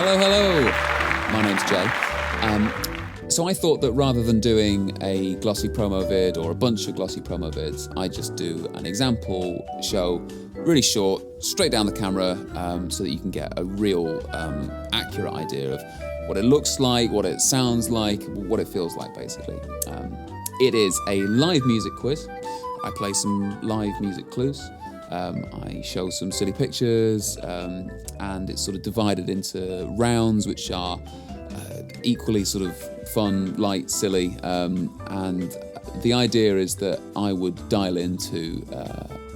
Hello, hello. My name's Jay. So I thought that rather than doing a glossy promo vid or a bunch of glossy promo vids, I'd just do an example show, really short, straight down the camera, so that you can get a real accurate idea of what it looks like, what it sounds like, what it feels like, basically. It is a live music quiz. I play some live music clues. I show some silly pictures, and it's sort of divided into rounds which are equally sort of fun, light, silly, and the idea is that I would dial into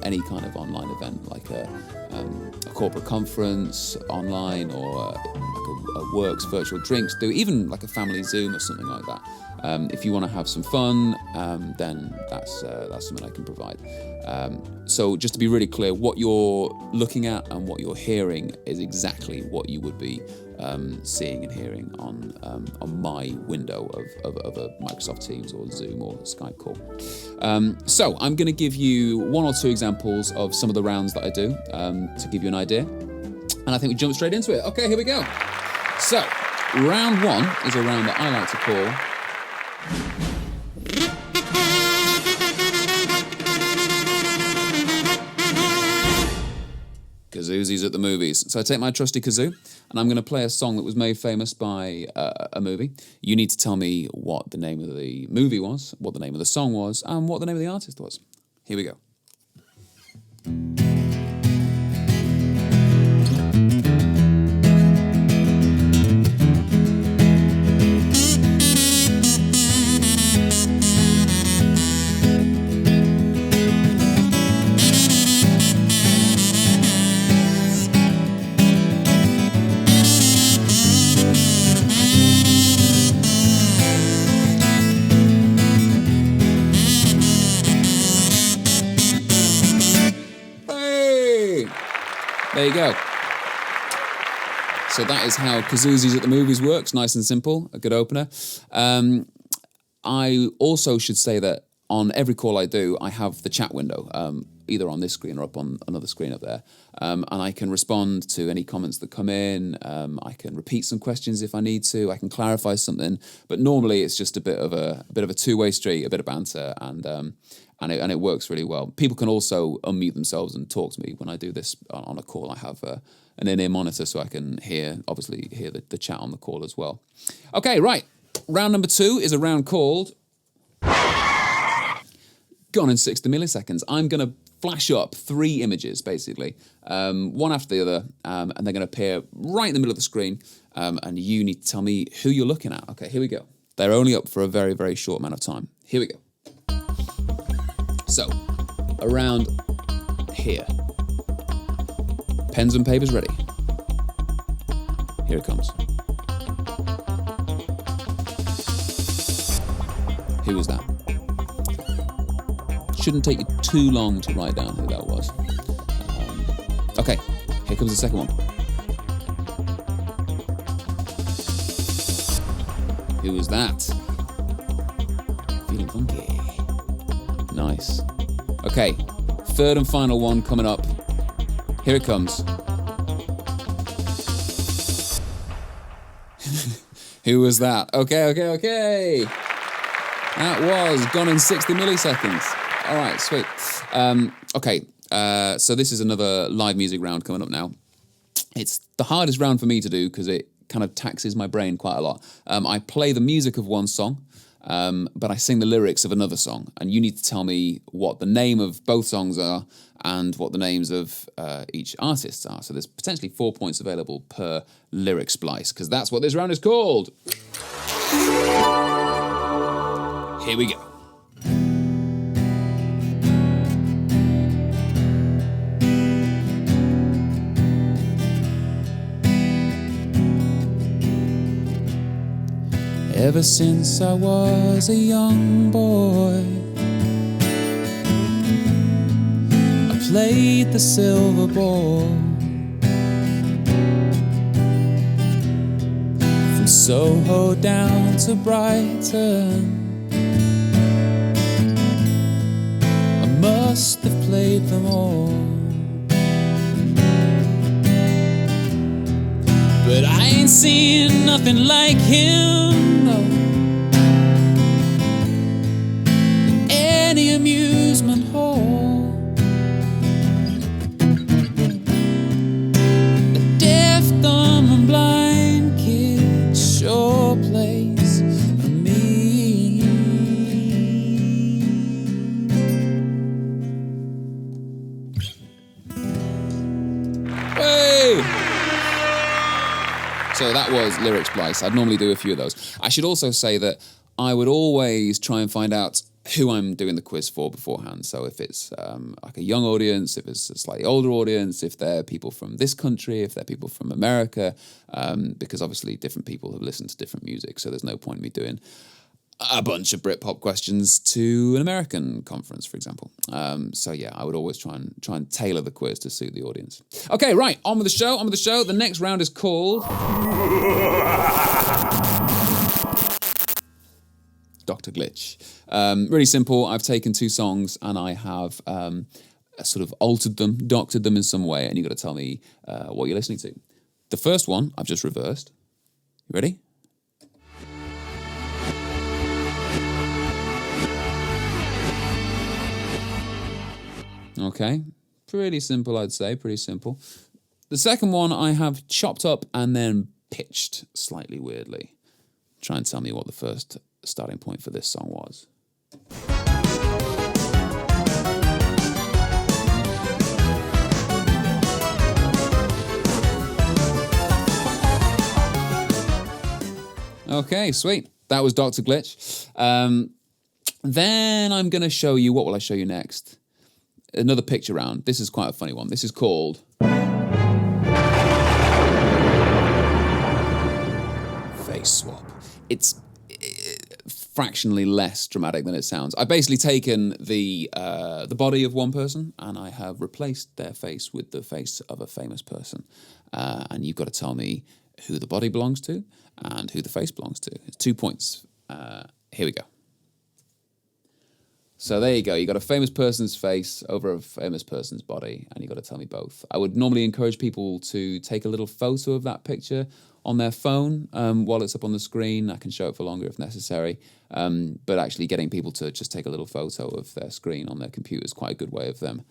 any kind of online event, like a corporate conference online, or like a works virtual drinks do, even like a family Zoom or something like that. If you want to have some fun, then that's something I can provide. So just to be really clear, what you're looking at and what you're hearing is exactly what you would be seeing and hearing on my window of a Microsoft Teams or Zoom or Skype call. So I'm going to give you one or two examples of some of the rounds that I do to give you an idea. And I think we jump straight into it. Okay, here we go. So round one is a round that I like to call Kazuzis at the movies. So I take my trusty kazoo and I'm going to play a song that was made famous by a movie. You need to tell me what the name of the movie was, what the name of the song was, and what the name of the artist was. Here we go. There you go. So that is how Kazuzis at the movies works. Nice and simple, a good opener. I also should say that on every call I do, I have the chat window, either on this screen or up on another screen up there. And I can respond to any comments that come in. I can repeat some questions if I need to. I can clarify something. But normally it's just a bit of a two-way street, a bit of banter, and it works really well. People can also unmute themselves and talk to me when I do this on a call. I have an in-ear monitor so I can hear the chat on the call as well. Okay, right. Round number 2 is a round called Gone in 60 milliseconds. I'm going to flash up 3 images, basically, one after the other, and they're going to appear right in the middle of the screen, and you need to tell me who you're looking at. Okay, here we go. They're only up for a very, very short amount of time. Here we go. So, around here. Pens and papers ready. Here it comes. Who was that? Shouldn't take you too long to write down who that was. Okay, here comes the second one. Who was that? Feeling funky. Nice. Okay, third and final one coming up. Here it comes. Who was that? Okay. That was Gone in 60 milliseconds. All right, sweet. So this is another live music round coming up now. It's the hardest round for me to do because it kind of taxes my brain quite a lot. I play the music of one song, but I sing the lyrics of another song, and you need to tell me what the name of both songs are and what the names of each artists are. So there's potentially 4 points available per lyric splice, because that's what this round is called. Here we go. Ever since I was a young boy, I played the silver ball. From Soho down to Brighton, I must have played them all. but I ain't seen nothing like him, no. Any amusement hall, a deaf, dumb and blind kid sure plays for me. Hey! So that was Lyric Splice. I'd normally do a few of those. I should also say that I would always try and find out who I'm doing the quiz for beforehand. So if it's like a young audience, if it's a slightly older audience, if they're people from this country, if they're people from America, because obviously different people have listened to different music, so there's no point in me doing a bunch of Britpop questions to an American conference, for example. So yeah, I would always try and tailor the quiz to suit the audience. Okay, right, on with the show. The next round is called Dr. Glitch. Really simple. I've taken two songs and I have sort of altered them, doctored them in some way, and you've got to tell me what you're listening to. The first one I've just reversed. You ready? Okay, pretty simple, I'd say, pretty simple. The second one I have chopped up and then pitched slightly weirdly. Try and tell me what the first starting point for this song was. Okay, sweet. That was Dr. Glitch. Then I'm going to show you, what will I show you next? Another picture round. This is quite a funny one. This is called Face Swap. It's fractionally less dramatic than it sounds. I've basically taken the body of one person and I have replaced their face with the face of a famous person. And you've got to tell me who the body belongs to and who the face belongs to. It's 2 points. Here we go. So there you go. You got a famous person's face over a famous person's body, and you got to tell me both. I would normally encourage people to take a little photo of that picture on their phone while it's up on the screen. I can show it for longer if necessary. But actually getting people to just take a little photo of their screen on their computer is quite a good way of them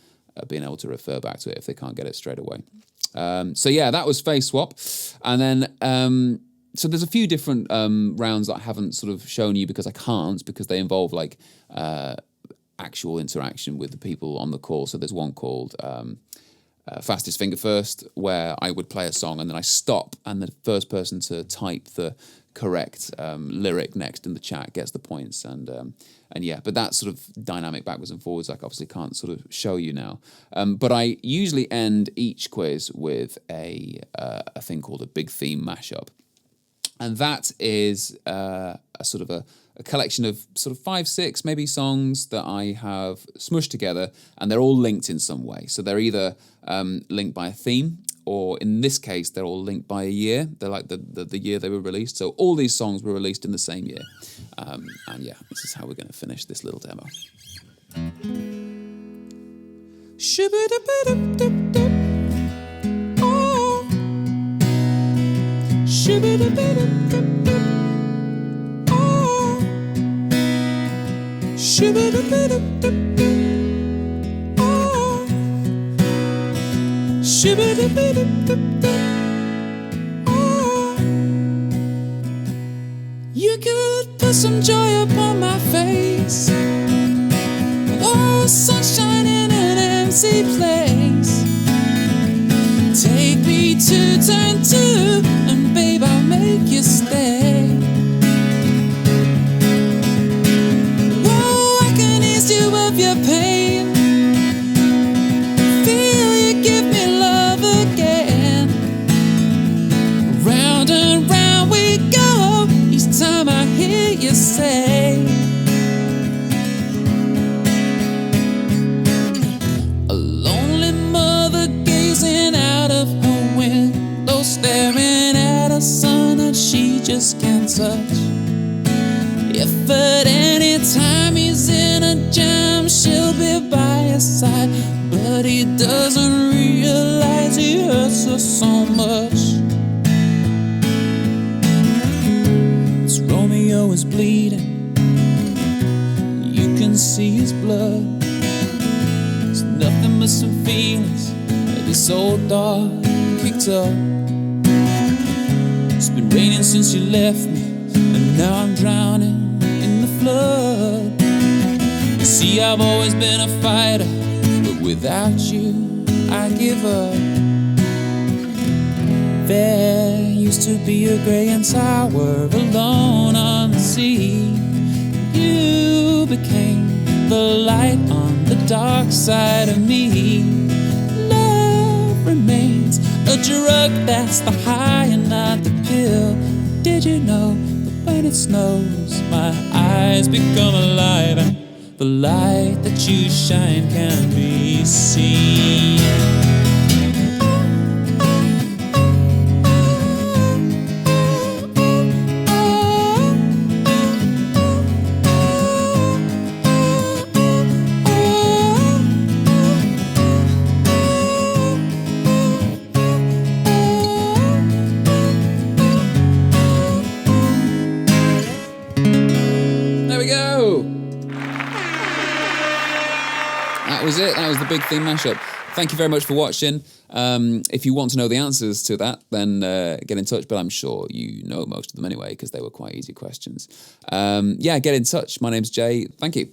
being able to refer back to it if they can't get it straight away. So yeah, that was Face Swap. And then... So there's a few different rounds that I haven't sort of shown you because I can't, because they involve like actual interaction with the people on the call. So there's one called Fastest Finger First, where I would play a song and then I stop and the first person to type the correct lyric next in the chat gets the points. And yeah, but that sort of dynamic backwards and forwards I obviously can't sort of show you now. But I usually end each quiz with a thing called a big theme mashup. And that is a sort of a collection of sort of 5, 6 maybe songs that I have smushed together, and they're all linked in some way. So they're either linked by a theme, or in this case, they're all linked by a year. They're like the year they were released. So all these songs were released in the same year. And yeah, this is how we're going to finish this little demo. You could put some joy upon my face. Oh, sunshine in an empty place. Take me to turn 2, and babe, I'll make you stay. Whoa, I can ease you of your pain. Feel you give me love again. Round and round we go, each time I hear you say. A lonely mother gazing out of her window, staring at a son that she just can't touch. If at any time he's in a jam, she'll be by his side, but he doesn't realize he hurts her so much. was bleeding. You can see his blood. It's nothing but some feelings that this old dog kicked up. It's been raining since you left me, and now I'm drowning in the flood. You see, I've always been a fighter, but without you, I give up. There used to be a grey tower alone on the sea. You became the light on the dark side of me. Love remains a drug that's the high and not the pill. Did you know that when it snows, my eyes become alive, and the light that you shine can be seen? That was it. That was the big theme mashup. Thank you very much for watching. If you want to know the answers to that, then get in touch. But I'm sure you know most of them anyway, because they were quite easy questions. Yeah, get in touch. My name's Jay. Thank you.